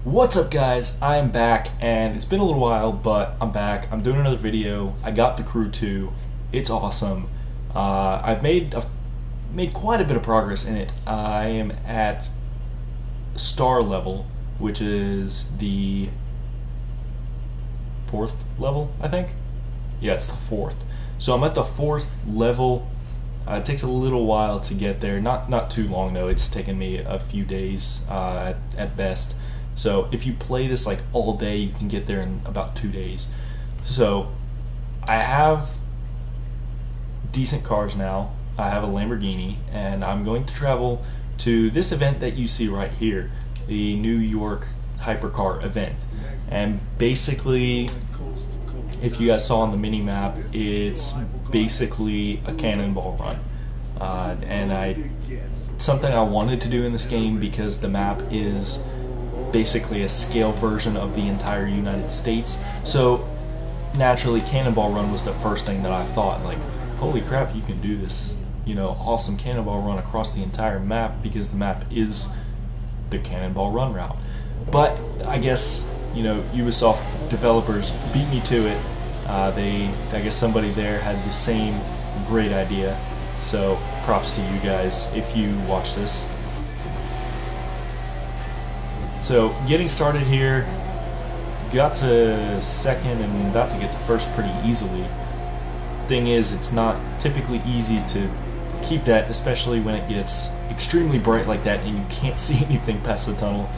What's up, guys? I am back, and it's been a little while, but I'm back. I'm doing another video. I got the Crew 2. It's awesome. I've made quite a bit of progress in it. I am at star level, which is the 4th level, I think. Yeah, it's the 4th. So I'm at the 4th level. It takes a little while to get there. Not too long though. It's taken me a few days at best. So if you play this like all day, you can get there in about 2 days. So I have decent cars now. I have a Lamborghini, and I'm going to travel to this event that you see right here, the New York Hypercar event. And basically, if you guys saw on the mini map, it's basically a cannonball run. Something I wanted to do in this game because the map is basically a scale version of the entire United States. So naturally, Cannonball Run was the first thing that I thought, like, holy crap, you can do this, awesome Cannonball Run across the entire map, because the map is the Cannonball Run route. But I guess, Ubisoft developers beat me to it. I guess somebody there had the same great idea. So props to you guys if you watch this. So getting started here, got to second and about to get to first pretty easily. Thing is, it's not typically easy to keep that, especially when it gets extremely bright like that and you can't see anything past the tunnel.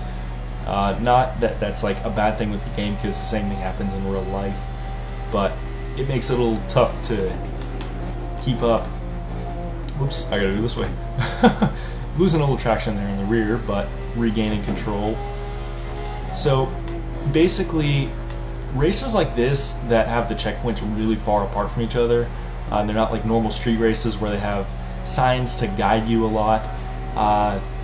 Not that that's like a bad thing with the game, because the same thing happens in real life, but it makes it a little tough to keep up. Whoops, I gotta go this way. Losing a little traction there in the rear, but regaining control. So basically, races like this that have the checkpoints really far apart from each other, they're not like normal street races where they have signs to guide you a lot.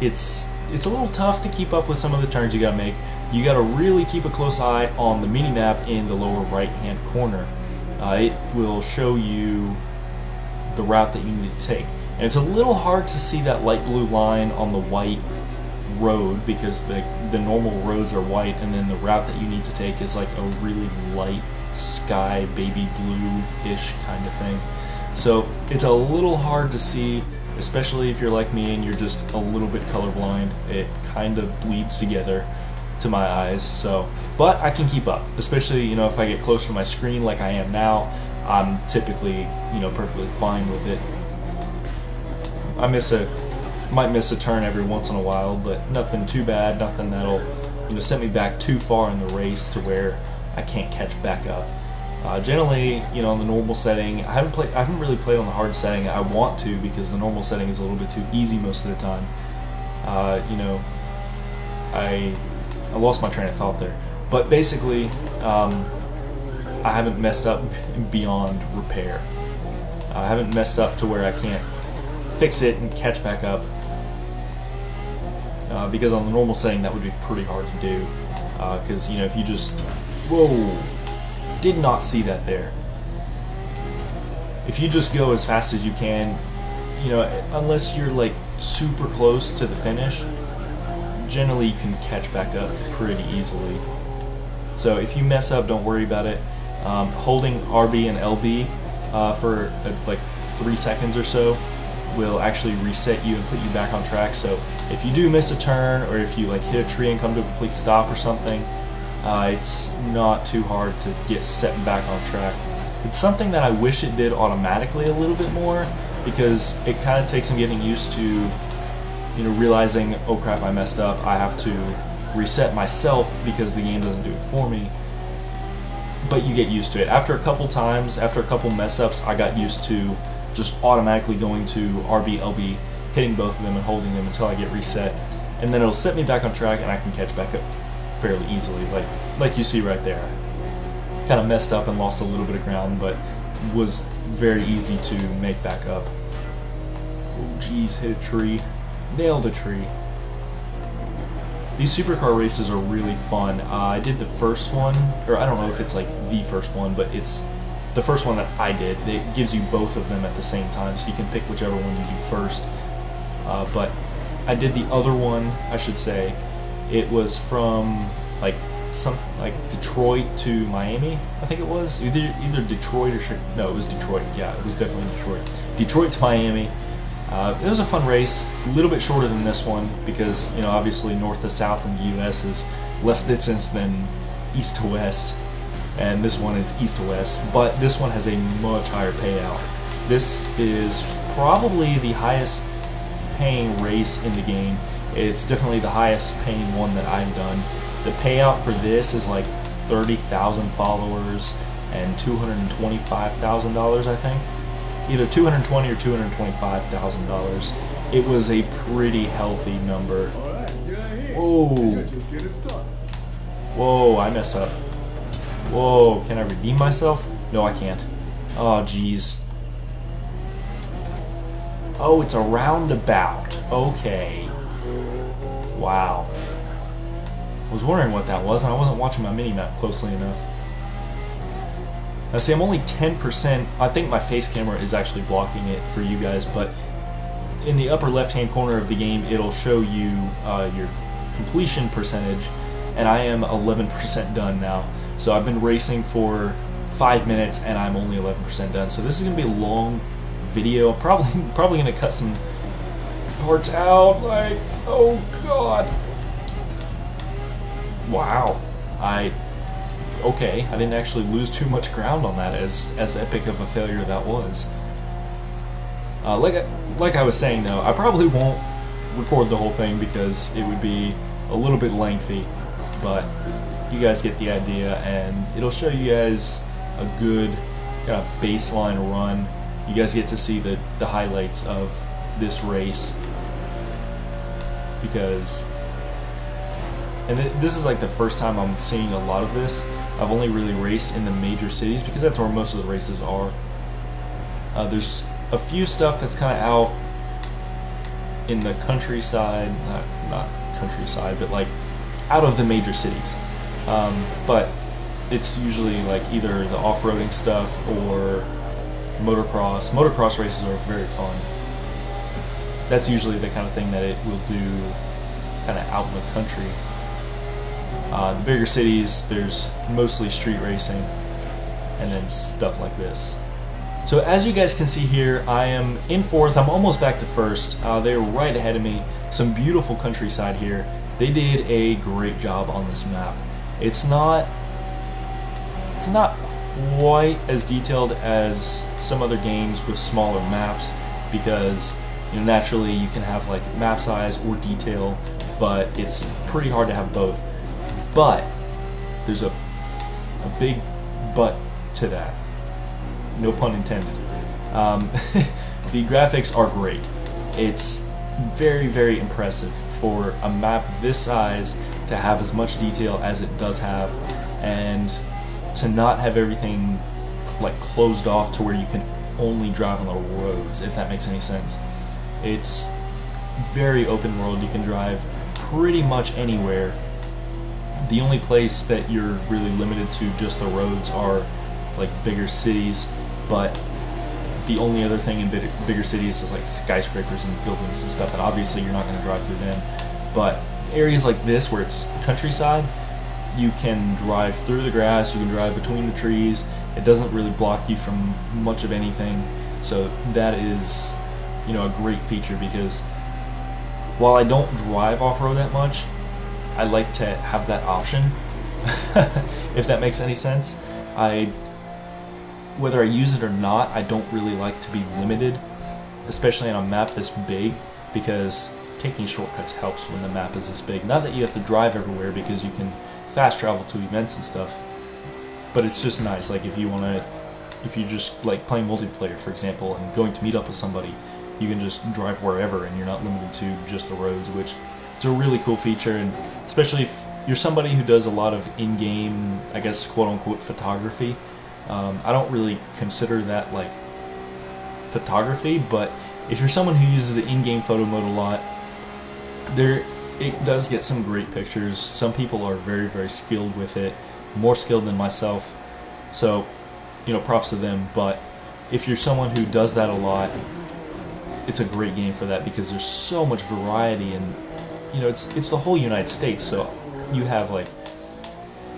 It's a little tough to keep up with some of the turns you gotta make. You gotta really keep a close eye on the mini map in the lower right hand corner. It will show you the route that you need to take. And it's a little hard to see that light blue line on the white road, because the normal roads are white, and then the route that you need to take is like a really light sky baby blue-ish kind of thing. So it's a little hard to see, especially if you're like me and you're just a little bit colorblind. It kind of bleeds together to my eyes. So, but I can keep up, especially if I get closer to my screen like I am now. I'm typically perfectly fine with it. I might miss a turn every once in a while, but nothing too bad, nothing that'll set me back too far in the race to where I can't catch back up. Generally, in the normal setting, I haven't really played on the hard setting. I want to, because the normal setting is a little bit too easy most of the time. I lost my train of thought there, but basically, I haven't messed up beyond repair. I haven't messed up to where I can't fix it and catch back up, because on the normal setting that would be pretty hard to do, because if you just, whoa, did not see that there. If you just go as fast as you can, unless you're like super close to the finish, generally you can catch back up pretty easily. So if you mess up, don't worry about it. Holding RB and LB for like 3 seconds or so will actually reset you and put you back on track. So if you do miss a turn, or if you like hit a tree and come to a complete stop or something, it's not too hard to get set back on track. It's something that I wish it did automatically a little bit more, because it kind of takes some getting used to, realizing, oh crap, I messed up, I have to reset myself because the game doesn't do it for me. But you get used to it. After a couple times, after a couple mess ups, I got used to just automatically going to RB, LB, hitting both of them and holding them until I get reset, and then it'll set me back on track and I can catch back up fairly easily, like you see right there. I kind of messed up and lost a little bit of ground, but was very easy to make back up. Oh geez, hit a tree, nailed a tree. These supercar races are really fun. I did the first one, or I don't know if it's like the first one, but it's the first one that I did. It gives you both of them at the same time, so you can pick whichever one you do first. But I did the other one, I should say. It was from like Detroit to Miami, I think it was either Detroit or no, it was Detroit. Yeah, it was definitely Detroit. Detroit to Miami. It was a fun race, a little bit shorter than this one because obviously north to south in the U.S. is less distance than east to west, and this one is east to west. But this one has a much higher payout. This is probably the highest paying race in the game. It's definitely the highest paying one that I've done. The payout for this is like 30,000 followers and $225,000, I think. Either $220,000 or $225,000. It was a pretty healthy number. Whoa. Whoa, I messed up. Whoa, can I redeem myself? No, I can't. Oh, jeez. Oh, it's a roundabout. Okay. Wow. I was wondering what that was, and I wasn't watching my mini-map closely enough. Now see, I'm only 10%, I think my face camera is actually blocking it for you guys, but in the upper left-hand corner of the game, it'll show you your completion percentage, and I am 11% done now. So I've been racing for 5 minutes, and I'm only 11% done. So this is going to be a long video. I'm probably going to cut some parts out, like, oh god. Wow. Okay, I didn't actually lose too much ground on that, as epic of a failure that was. Like I was saying though, I probably won't record the whole thing because it would be a little bit lengthy, but you guys get the idea, and it'll show you guys a good kind of baseline run. You guys get to see the highlights of this race, because, and this is like the first time I'm seeing a lot of this. I've only really raced in the major cities because that's where most of the races are. There's a few stuff that's kind of out in the countryside, not countryside, but like out of the major cities. But it's usually like either the off-roading stuff or motocross. Motocross races are very fun. That's usually the kind of thing that it will do kind of out in the country. The bigger cities, there's mostly street racing and then stuff like this. So as you guys can see here, I am in fourth. I'm almost back to first. They're right ahead of me. Some beautiful countryside here. They did a great job on this map. It's not quite as detailed as some other games with smaller maps, because naturally you can have like map size or detail, but it's pretty hard to have both. But there's a big but to that. No pun intended. The graphics are great. It's very, very impressive for a map this size to have as much detail as it does have, and to not have everything like closed off to where you can only drive on the roads, if that makes any sense. It's very open world. You can drive pretty much anywhere. The only place that you're really limited to just the roads are like bigger cities, but the only other thing in bigger cities is like skyscrapers and buildings and stuff, and obviously you're not going to drive through them. But areas like this where it's countryside, you can drive through the grass, you can drive between the trees. It doesn't really block you from much of anything, so that is a great feature, because while I don't drive off-road that much, I like to have that option, if that makes any sense. Whether I use it or not, I don't really like to be limited, especially on a map this big, because taking shortcuts helps when the map is this big. Not that you have to drive everywhere, because you can fast travel to events and stuff, but it's just nice. Like if you just like playing multiplayer, for example, and going to meet up with somebody, you can just drive wherever and you're not limited to just the roads, which it's a really cool feature. And especially if you're somebody who does a lot of in-game, I guess, quote-unquote photography. I don't really consider that like photography, but if you're someone who uses the in-game photo mode a lot, it does get some great pictures. Some people are very, very skilled with it, more skilled than myself, so props to them. But if you're someone who does that a lot, it's a great game for that, because there's so much variety, and it's the whole United States, so you have like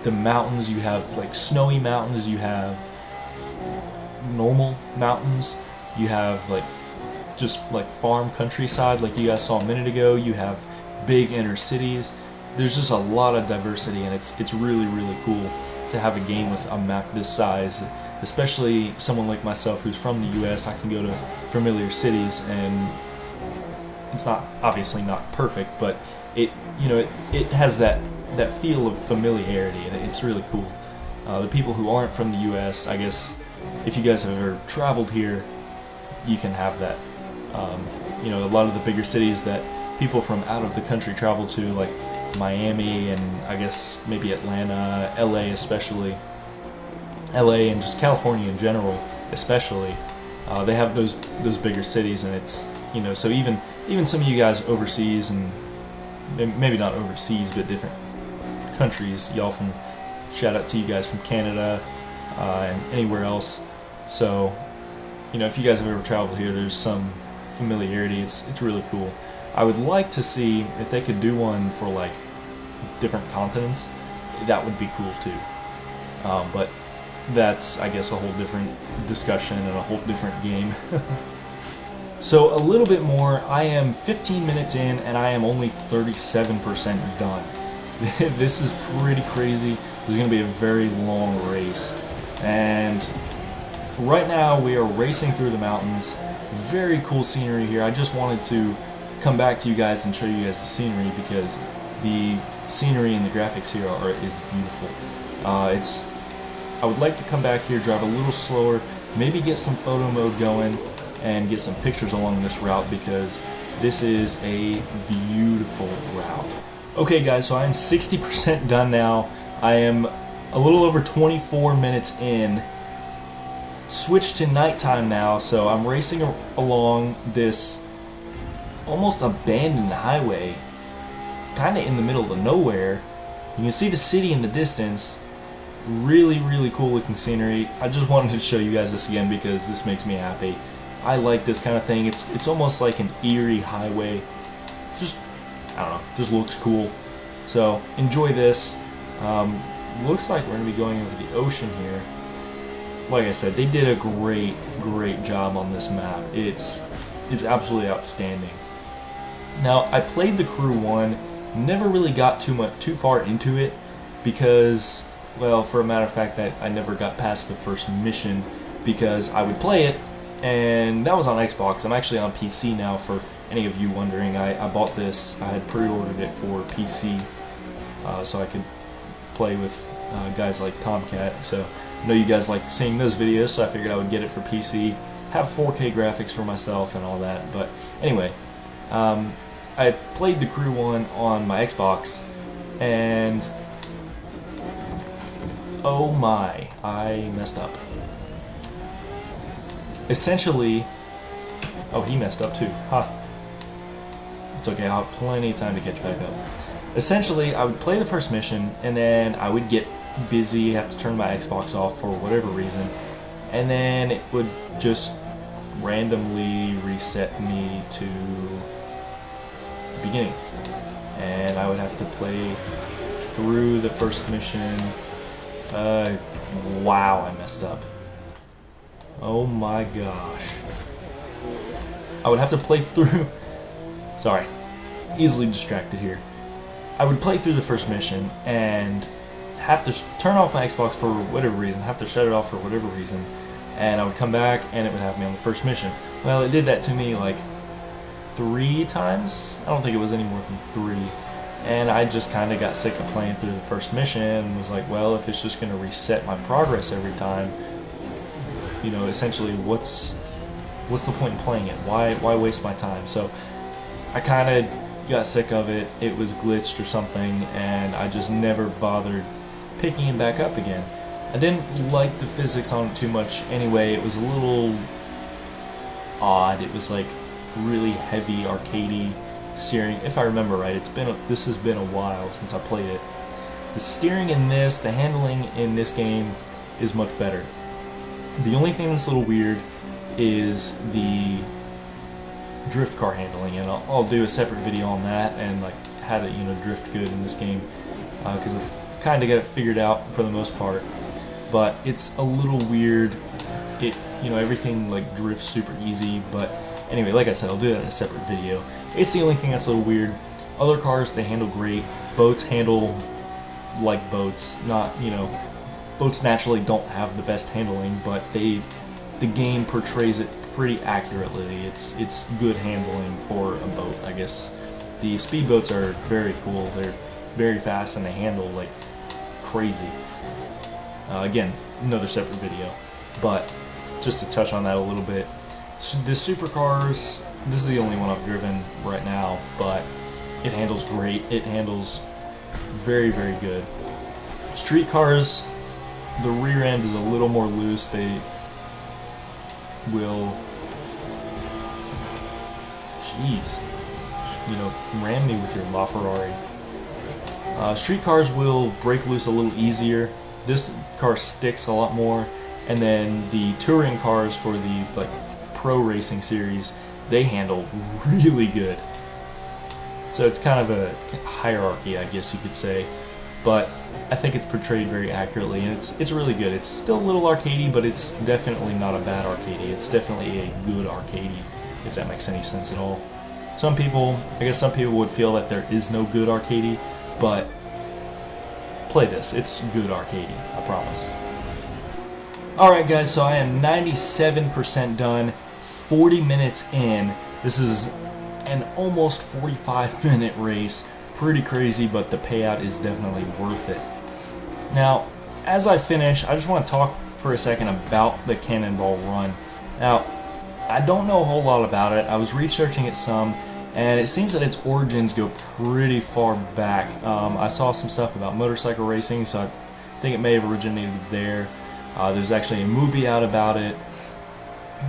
the mountains. You have like snowy mountains, you have normal mountains, you have like just like farm countryside like you guys saw a minute ago, you have big inner cities. There's just a lot of diversity, and it's really, really cool to have a game with a map this size, especially someone like myself who's from the US. I can go to familiar cities, and it's not obviously not perfect, but it has that feel of familiarity, and it's really cool. The people who aren't from the US, I guess if you guys have ever traveled here, you can have that. A lot of the bigger cities that people from out of the country travel to, like Miami and I guess maybe Atlanta, LA especially, LA and just California in general especially, they have those bigger cities, and it's, so even some of you guys overseas, and maybe not overseas but different countries, y'all from, shout out to you guys from Canada and anywhere else. So if you guys have ever traveled here, there's some familiarity. It's really cool. I would like to see if they could do one for like different continents. That would be cool too. But that's, I guess, a whole different discussion and a whole different game. So a little bit more. I am 15 minutes in, and I am only 37% done. This is pretty crazy. This is going to be a very long race. And right now we are racing through the mountains. Very cool scenery here. I just wanted to come back to you guys and show you guys the scenery, because the scenery and the graphics here is beautiful. I would like to come back here, drive a little slower, maybe get some photo mode going, and get some pictures along this route, because this is a beautiful route. Okay guys, so I am 60% done now. I am a little over 24 minutes in. Switched to nighttime now, so I'm racing along this almost abandoned highway, kind of in the middle of nowhere. You can see the city in the distance. Really, really cool looking scenery. I just wanted to show you guys this again because this makes me happy. I like this kind of thing. It's almost like an eerie highway. It's just, I don't know, just looks cool. So enjoy this. Looks like we're going to be going over the ocean here. Like I said, they did a great job on this map. It's absolutely outstanding. Now, I played the Crew 1, never really got too far into it because, well, for a matter of fact, that I never got past the first mission, because I would play it, and that was on Xbox. I'm actually on PC now, for any of you wondering. I bought this, I had pre-ordered it for PC, so I could play with guys like Tomcat. So I know you guys like seeing those videos, so I figured I would get it for PC, have 4K graphics for myself and all that. But anyway, I played the Crew 1 on my Xbox, and oh my, I messed up. Essentially, oh, he messed up too. Ha. It's okay, I'll have plenty of time to catch back up. Essentially, I would play the first mission, and then I would get busy, have to turn my Xbox off for whatever reason, and then it would just randomly reset me to the beginning, and I would have to play through the first mission. Wow, I messed up. Oh my gosh. I would have to play through... Sorry, easily distracted here. I would play through the first mission and have to turn off my Xbox for whatever reason, have to shut it off for whatever reason, and I would come back and it would have me on the first mission. Well, it did that to me like 3 times. I don't think it was any more than 3. And I just kind of got sick of playing through the first mission and was like, well, if it's just going to reset my progress every time, you know, essentially what's the point in playing it? Why waste my time? So I kind of got sick of it. It was glitched or something, and I just never bothered picking it back up again. I didn't like the physics on it too much anyway. It was a little odd. It was like really heavy arcadey steering, if I remember right. This has been a while since I played it. The steering in this, the handling in this game is much better. The only thing that's a little weird is the drift car handling, and I'll do a separate video on that and like how to, you know, drift good in this game, because kind of got it figured out for the most part, but it's a little weird. It, you know, everything like drifts super easy, but anyway, like I said, I'll do that in a separate video. It's the only thing that's a little weird. Other cars, they handle great. Boats handle like boats. Not, you know, boats naturally don't have the best handling, but the game portrays it pretty accurately. It's good handling for a boat, I guess. The speedboats are very cool. They're very fast and they handle like crazy. Again, another separate video, but just to touch on that a little bit. So the supercars, this is the only one I've driven right now, but it handles great. It handles very, very good. Street cars, the rear end is a little more loose. They will, jeez, you know, ram me with your LaFerrari. Street cars will break loose a little easier. This car sticks a lot more, and then the touring cars for the like pro racing series, they handle really good. So it's kind of a hierarchy, I guess you could say, but I think it's portrayed very accurately, and it's really good. It's still a little arcadey, but it's definitely not a bad arcadey. It's definitely a good arcadey, if that makes any sense at all. Some people, I guess some people would feel that there is no good arcadey, but play this. It's good arcadey, I promise. Alright guys, so I am 97% done, 40 minutes in. This is an almost 45-minute race. Pretty crazy, but the payout is definitely worth it. Now, as I finish, I just want to talk for a second about the Cannonball run. Now, I don't know a whole lot about it. I was researching it some, and it seems that its origins go pretty far back. I saw some stuff about motorcycle racing, so I think it may have originated there. There's actually a movie out about it.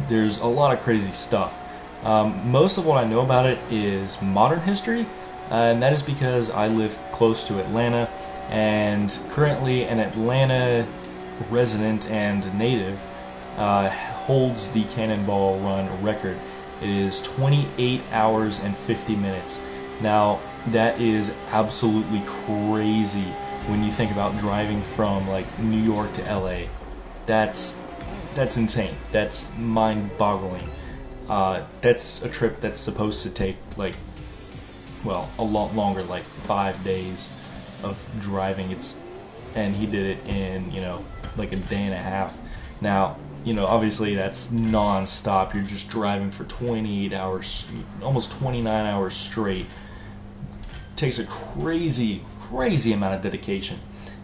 There's a lot of crazy stuff. Most of what I know about it is modern history, and that is because I live close to Atlanta, and currently an Atlanta resident and native holds the Cannonball Run record. It is 28 hours and 50 minutes. Now, that is absolutely crazy when you think about driving from like New York to LA. That's insane. That's mind-boggling. That's a trip that's supposed to take like, well, a lot longer, like 5 days of driving. And he did it in, you know, like a day and a half. Now, you know, obviously that's non-stop. You're just driving for 28 hours, almost 29 hours straight. It takes a crazy amount of dedication.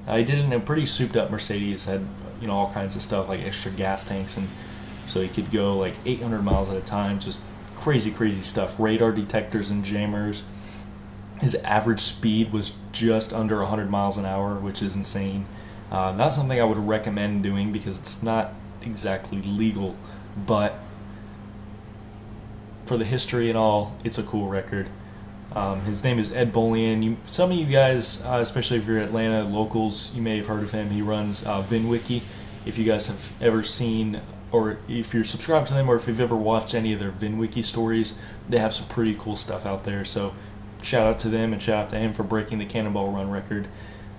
He did it in a pretty souped-up Mercedes. Had, you know, all kinds of stuff like extra gas tanks, and so he could go like 800 miles at a time. Just crazy stuff. Radar detectors and jammers. His average speed was just under 100 miles an hour, which is insane. Not something I would recommend doing because it's not exactly legal, but for the history and all, it's a cool record. His name is Ed Bolian. Some of you guys, especially if you're Atlanta locals, you may have heard of him. He runs VinWiki. If you guys have ever seen, or if you're subscribed to them, or if you've ever watched any of their VinWiki stories, they have some pretty cool stuff out there. So shout out to them and shout out to him for breaking the Cannonball Run record.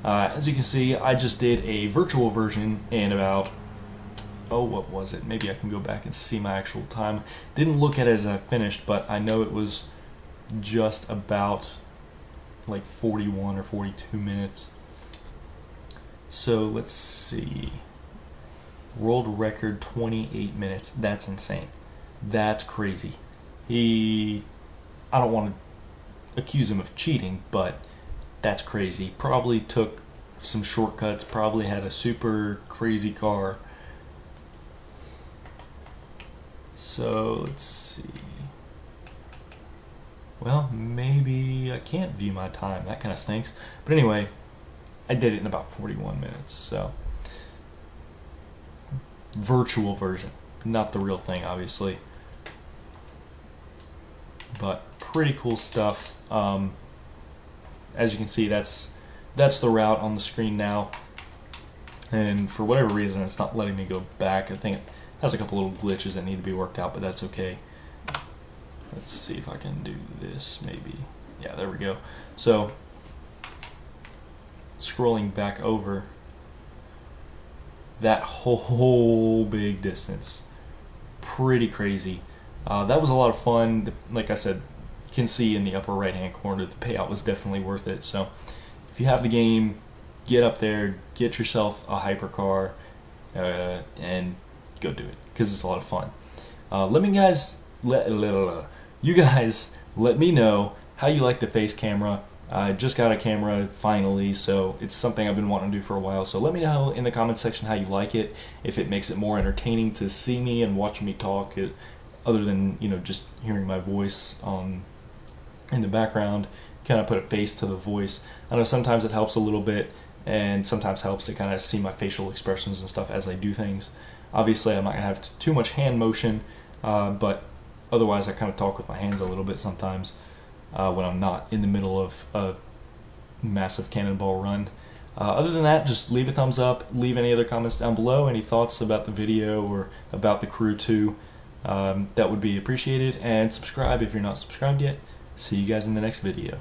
As you can see, I just did a virtual version in about, oh, what was it? Maybe I can go back and see my actual time. Didn't look at it as I finished, but I know it was just about like 41 or 42 minutes. So let's see. World record 28 minutes. That's insane. That's crazy. I don't want to accuse him of cheating, but that's crazy. Probably took some shortcuts, probably had a super crazy car. So let's see. Well, maybe I can't view my time. That kind of stinks. But anyway, I did it in about 41 minutes. So, virtual version, not the real thing, obviously. But pretty cool stuff. As you can see, that's the route on the screen now. And for whatever reason, it's not letting me go back. I think it has a couple little glitches that need to be worked out, but that's okay. Let's see if I can do this, maybe. Yeah, there we go. So, scrolling back over that whole big distance. Pretty crazy. That was a lot of fun. Like I said, you can see in the upper right hand corner the payout was definitely worth it. So if you have the game, get up there, get yourself a hypercar, and go do it, because it's a lot of fun. You guys let me know how you like the face camera. I just got a camera finally, so it's something I've been wanting to do for a while. So let me know in the comment section how you like it, if it makes it more entertaining to see me and watch me talk, other than, you know, just hearing my voice in the background. Kind of put a face to the voice. I know sometimes it helps a little bit, and sometimes helps to kind of see my facial expressions and stuff as I do things. Obviously, I'm not going to have too much hand motion, but otherwise I kind of talk with my hands a little bit sometimes when I'm not in the middle of a massive cannonball run. Other than that, just leave a thumbs up, leave any other comments down below, any thoughts about the video or about the crew too. That would be appreciated, and subscribe if you're not subscribed yet. See you guys in the next video.